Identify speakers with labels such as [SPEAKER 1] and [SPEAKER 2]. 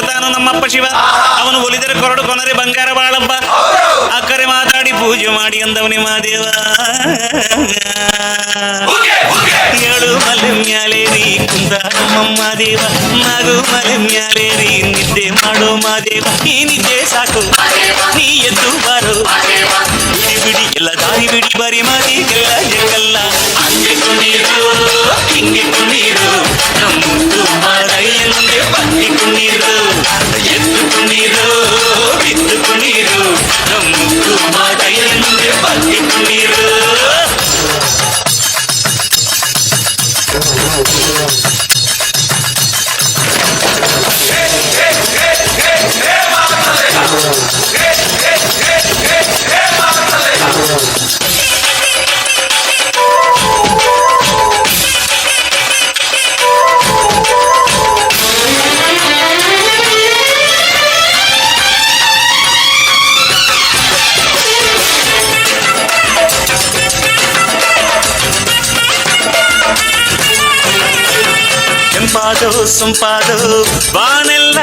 [SPEAKER 1] ಕೊಡ್ತಾನು ನಮ್ಮಪ್ಪ ಶಿವ. ಅವನು ಒಲಿದರೆ ಕೊರಡು ಕೊನರೆ ಬಂಗಾರ ಬಾಳಪ್ಪ. ಅಕ್ಕರೆ ಮಾತಾಡಿ ಪೂಜೆ ಮಾಡಿ ಅಂದವನಿ ಮಾದೇವ. ಏಳು ಮಲೆ ಮ್ಯಾಲೇರಿ ಕುಂದ ನಮ್ಮಮ್ಮ ದೇವ. ನಾಗು ಮಲೆ ಮ್ಯಾಲೇರಿ ನಿದ್ದೆ ಮಾಡೋ ಮಾದೇವ. ಈ ನಿದ್ದೆ ಸಾಕು ನೀ ಎದ್ದು ಬಾರೋ. ಬಿಡಿ ಬಿಡಿ ಎಲ್ಲ ದಾರಿ ಬಿಡಿ ಬರಿ ಮಾದಿಗೆಲ್ಲ ಜಗಲ್ಲ. ಹಂಗೆ ಕುಣೀರು ಹಿಂಗೆ ಕುಣೀರು ನಮ್ಮದು ಮಾದಯ್ಯ ಮುಂದೆ ಬನ್ನಿ ಕುಣೀರು. ಎದ್ದು ಕುಣೀರು ಬಿದ್ದು ಕುಣೀರು ನಮ್ಮದು ಮಾದಯ್ಯ ಮುಂದೆ ಬನ್ನಿ ಕುಣೀರು. ಕೆಂಪಾದೋ ಸೊಂಪಾದೋ ಬಾನೆಲ್ಲ